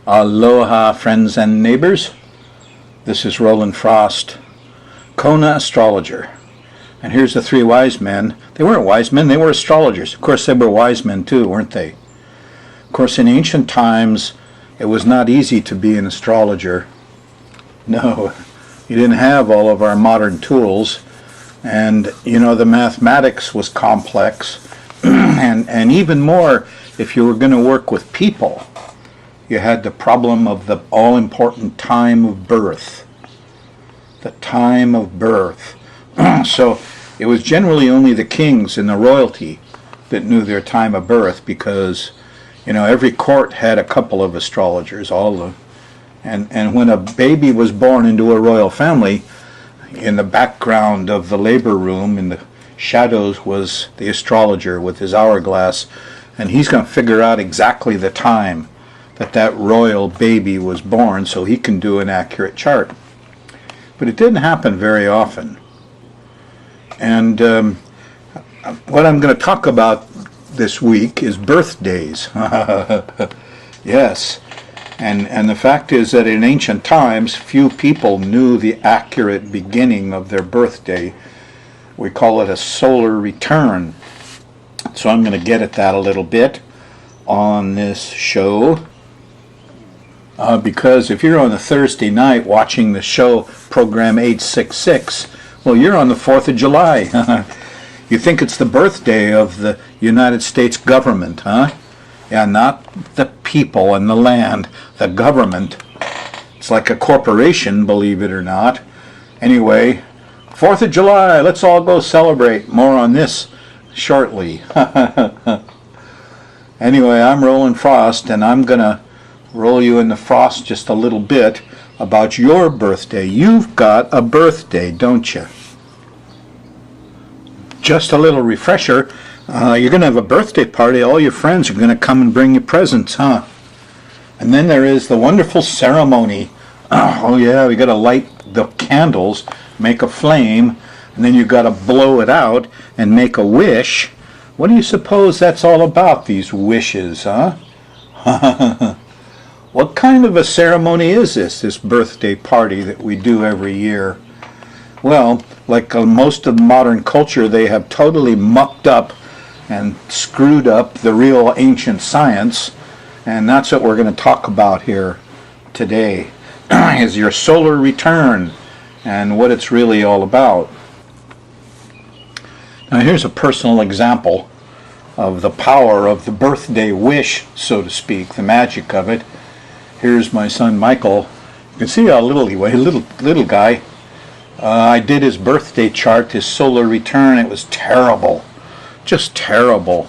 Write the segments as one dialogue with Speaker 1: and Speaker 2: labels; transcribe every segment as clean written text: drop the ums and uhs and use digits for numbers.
Speaker 1: Aloha, friends and neighbors. This is Rollin Frost, Kona astrologer. And here's the three wise men. They weren't wise men, they were astrologers. Of course, they were wise men too, weren't they? Of course, in ancient times, it was not easy to be an astrologer. No, you didn't have all of our modern tools. And, you know, the mathematics was complex. and even more, if you were going to work with people, you had the problem of the all-important time of birth. The time of birth. So it was generally only the kings and the royalty that knew their time of birth, because, you know, every court had a couple of astrologers, and when a baby was born into a royal family, in the background of the labor room, in the shadows, was the astrologer with his hourglass, and he's going to figure out exactly the time that royal baby was born so he can do an accurate chart. But it didn't happen very often. And what I'm going to talk about this week is birthdays. Yes. And the fact is that in ancient times, few people knew the accurate beginning of their birthday. We call it a solar return. So I'm going to get at that a little bit on this show. Because if you're on a Thursday night watching the show program 866, well, you're on the 4th of July. You think it's the birthday of the United States government, huh? Yeah, not the people and the land, the government. It's like a corporation, believe it or not. Anyway, 4th of July, let's all go celebrate. More on this shortly. Anyway, I'm Rollin Frost, and I'm going to roll you in the frost just a little bit about your birthday. You've got a birthday, don't you? Just a little refresher. You're going to have a birthday party. All your friends are going to come and bring you presents, huh? And then there is the wonderful ceremony. Oh yeah, we got to light the candles, make a flame, and then you got to blow it out and make a wish. What do you suppose that's all about, these wishes, huh? What kind of a ceremony is this birthday party that we do every year? Well, like most of modern culture, they have totally mucked up and screwed up the real ancient science, and that's what we're going to talk about here today, is your solar return and what it's really all about. Now here's a personal example of the power of the birthday wish, so to speak, the magic of it. Here's my son Michael. You can see how little he weighs, little guy. I did his birthday chart, his solar return. It was terrible, just terrible.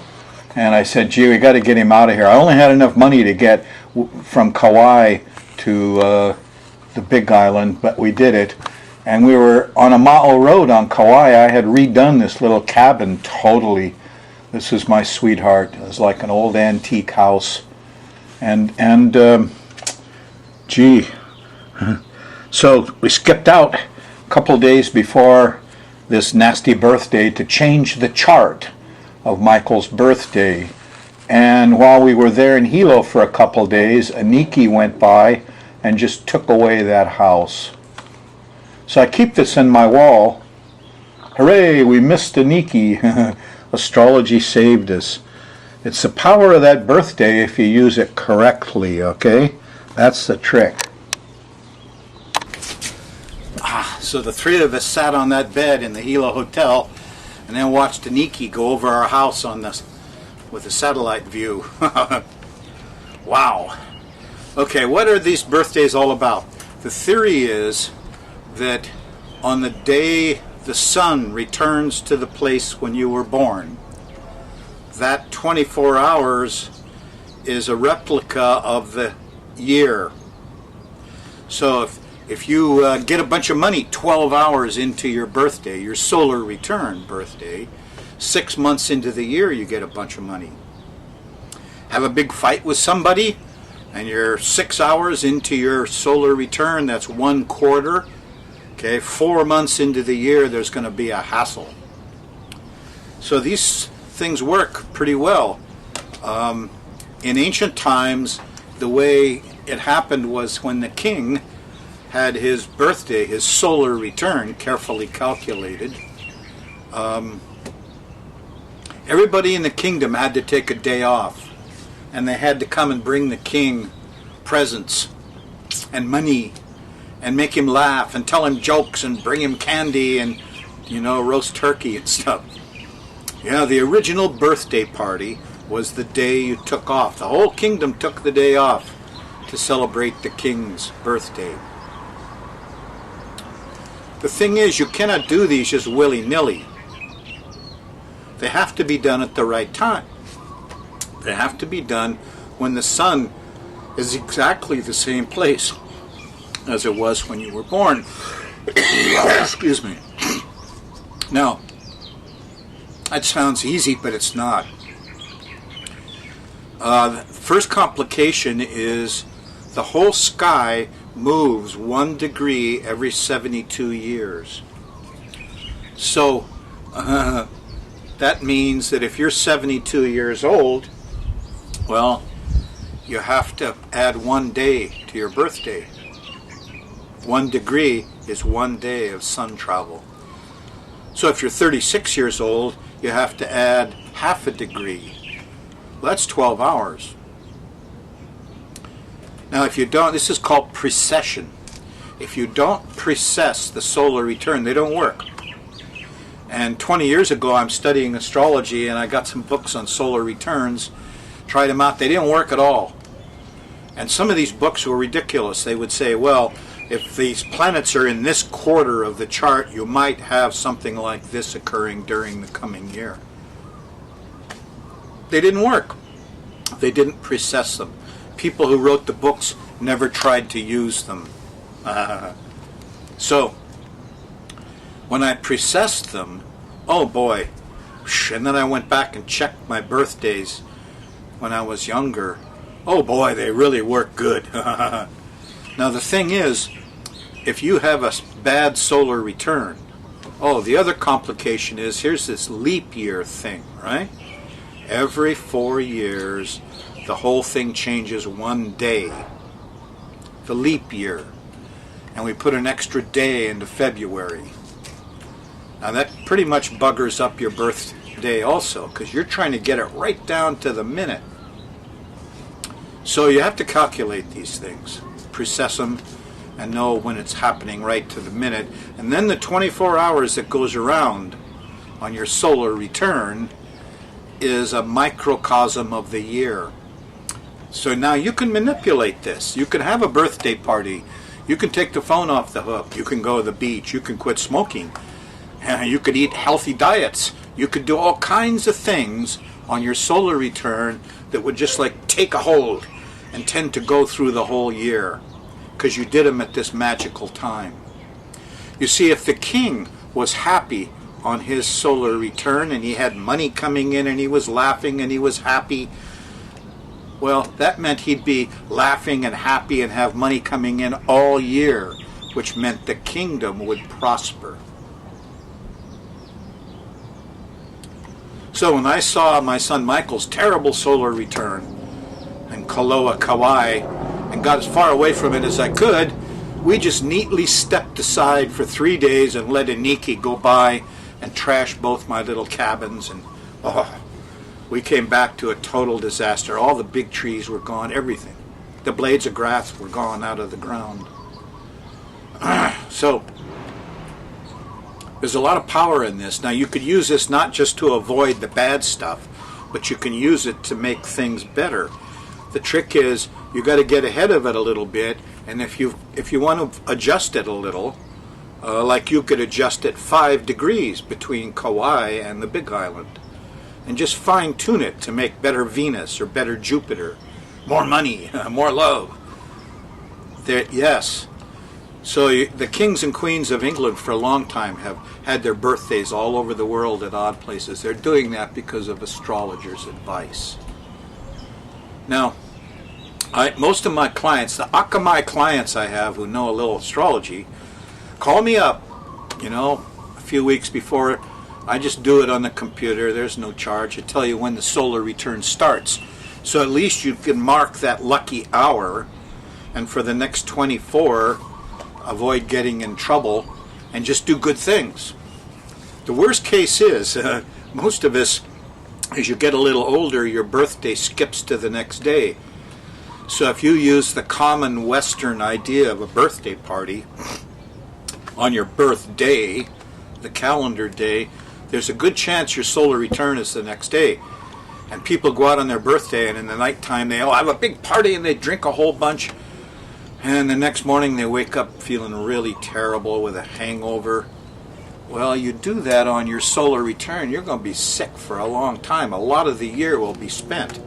Speaker 1: And I said, gee, we got to get him out of here. I only had enough money to get from Kauai to the Big Island, but we did it. And we were on a mile road on Kauai. I had redone this little cabin totally. This is my sweetheart. It was like an old antique house. And gee, so we skipped out a couple days before this nasty birthday to change the chart of Michael's birthday. And while we were there in Hilo for a couple days, Aniki went by and just took away that house. So I keep this in my wall. Hooray, we missed Aniki. Astrology saved us. It's the power of that birthday if you use it correctly, okay? That's the trick. So the three of us sat on that bed in the Hilo Hotel and then watched Aniki go over our house on this with a satellite view. Wow. Okay, what are these birthdays all about? The theory is that on the day the sun returns to the place when you were born, that 24 hours is a replica of the year. So if you get a bunch of money 12 hours into your birthday, your solar return birthday, 6 months into the year you get a bunch of money. Have a big fight with somebody and you're 6 hours into your solar return, that's 1/4. Okay, 4 months into the year there's going to be a hassle. So these things work pretty well. In ancient times, the way it happened was when the king had his birthday, his solar return, carefully calculated, everybody in the kingdom had to take a day off, and they had to come and bring the king presents and money and make him laugh and tell him jokes and bring him candy and, roast turkey and stuff. Yeah, the original birthday party was the day you took off. The whole kingdom took the day off to celebrate the king's birthday. The thing is, you cannot do these just willy-nilly. They have to be done at the right time. They have to be done when the sun is exactly the same place as it was when you were born. Excuse me. Now, that sounds easy, but it's not. The first complication is the whole sky moves 1 degree every 72 years. So, that means that if you're 72 years old, well, you have to add 1 day to your birthday. 1 degree is 1 day of sun travel. So if you're 36 years old, you have to add half a degree. Well, that's 12 hours. Now if you don't, this is called precession. If you don't precess the solar return, they don't work. And 20 years ago I'm studying astrology and I got some books on solar returns, tried them out, they didn't work at all. And some of these books were ridiculous. They would say, well, if these planets are in this quarter of the chart, you might have something like this occurring during the coming year. They didn't work. They didn't precess them. People who wrote the books never tried to use them. So, when I precessed them, oh boy, and then I went back and checked my birthdays when I was younger. Oh boy, they really work good. Now the thing is, if you have a bad solar return, the other complication is, here's this leap year thing, right? Every 4 years, the whole thing changes 1 day. The leap year. And we put an extra day into February. Now that pretty much buggers up your birthday also, because you're trying to get it right down to the minute. So you have to calculate these things, precess them, and know when it's happening right to the minute. And then the 24 hours that goes around on your solar return is a microcosm of the year. So now you can manipulate this. You can have a birthday party. You can take the phone off the hook. You can go to the beach. You can quit smoking. You could eat healthy diets. You could do all kinds of things on your solar return that would just like take a hold and tend to go through the whole year because you did them at this magical time. You see, if the king was happy on his solar return and he had money coming in and he was laughing and he was happy, well, that meant he'd be laughing and happy and have money coming in all year, which meant the kingdom would prosper. So when I saw my son Michael's terrible solar return in Kailua-Kona and got as far away from it as I could, we just neatly stepped aside for 3 days and let Iniki go by and trash both my little cabins, and we came back to a total disaster. All the big trees were gone, everything. The blades of grass were gone out of the ground. So there's a lot of power in this. Now you could use this not just to avoid the bad stuff, but you can use it to make things better. The trick is you got to get ahead of it a little bit, and if you want to adjust it a little, like you could adjust it 5 degrees between Kauai and the Big Island, and just fine tune it to make better Venus or better Jupiter, more money, more love. Yes. So the kings and queens of England for a long time have had their birthdays all over the world at odd places. They're doing that because of astrologers' advice. Now, most of my clients, the Akamai clients I have who know a little astrology, call me up, a few weeks before. I just do it on the computer. There's no charge. I tell you when the solar return starts. So at least you can mark that lucky hour and for the next 24, avoid getting in trouble and just do good things. The worst case is, most of us, as you get a little older, your birthday skips to the next day. So if you use the common Western idea of a birthday party on your birthday, the calendar day, there's a good chance your solar return is the next day. And people go out on their birthday, and in the nighttime they all have a big party and they drink a whole bunch. And the next morning they wake up feeling really terrible with a hangover. Well, you do that on your solar return, you're going to be sick for a long time. A lot of the year will be spent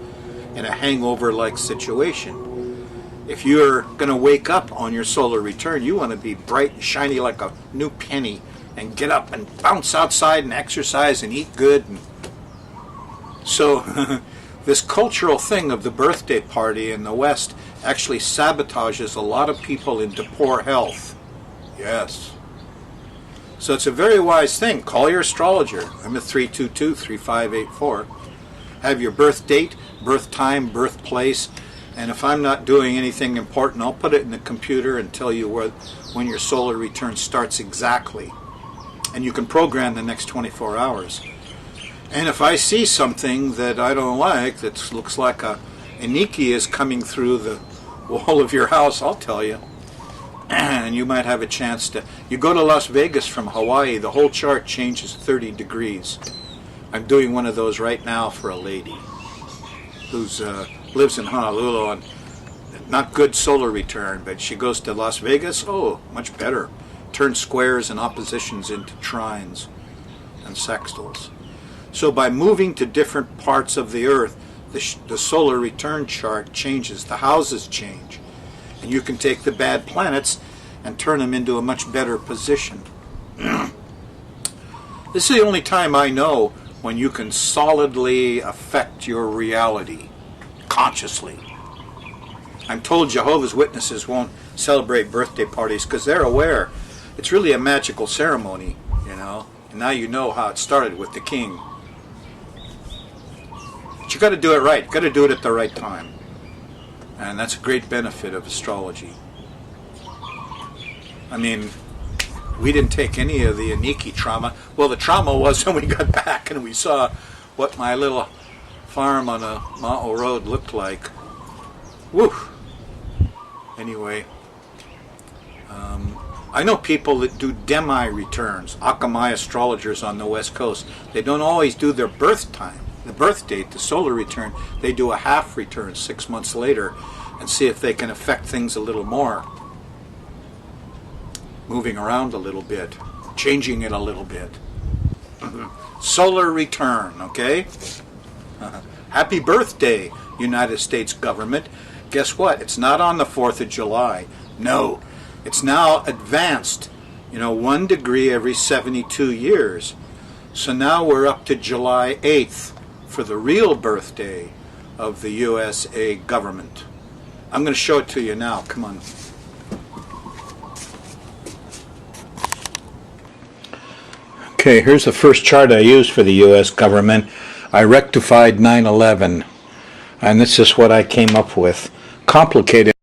Speaker 1: in a hangover-like situation. If you're going to wake up on your solar return, you want to be bright and shiny like a new penny and get up and bounce outside and exercise and eat good. So this cultural thing of the birthday party in the West actually sabotages a lot of people into poor health. Yes. So it's a very wise thing. Call your astrologer. I'm at 322-3584. Have your birth date, birth time, birthplace, and if I'm not doing anything important, I'll put it in the computer and tell you when your solar return starts exactly. And you can program the next 24 hours. And if I see something that I don't like, that looks like a Iniki is coming through the wall of your house, I'll tell you. And you might have a chance to... You go to Las Vegas from Hawaii, the whole chart changes 30 degrees. I'm doing one of those right now for a lady who lives in Honolulu on not good solar return, but she goes to Las Vegas, oh, much better. Turn squares and oppositions into trines and sextiles. So by moving to different parts of the Earth, the solar return chart changes, the houses change. And you can take the bad planets and turn them into a much better position. This is the only time I know when you can solidly affect your reality, consciously. I'm told Jehovah's Witnesses won't celebrate birthday parties because they're aware it's really a magical ceremony, you know. And now you know how it started with the king. But you got to do it right. You got to do it at the right time. And that's a great benefit of astrology. I mean, we didn't take any of the Iniki trauma. Well, the trauma was when we got back and we saw what my little farm on a Ma'o road looked like. Woo! Anyway, I know people that do demi-returns, Akamai astrologers on the West Coast. They don't always do their birth time, the birth date, the solar return. They do a half return 6 months later and see if they can affect things a little more. Moving around a little bit, changing it a little bit. Solar return, okay? Happy birthday, United States government. Guess what? It's not on the 4th of July. No, it's now advanced, 1 degree every 72 years. So now we're up to July 8th for the real birthday of the USA government. I'm going to show it to you now. Come on. Okay, here's the first chart I used for the U.S. government. I rectified 9/11, and this is what I came up with. Complicated.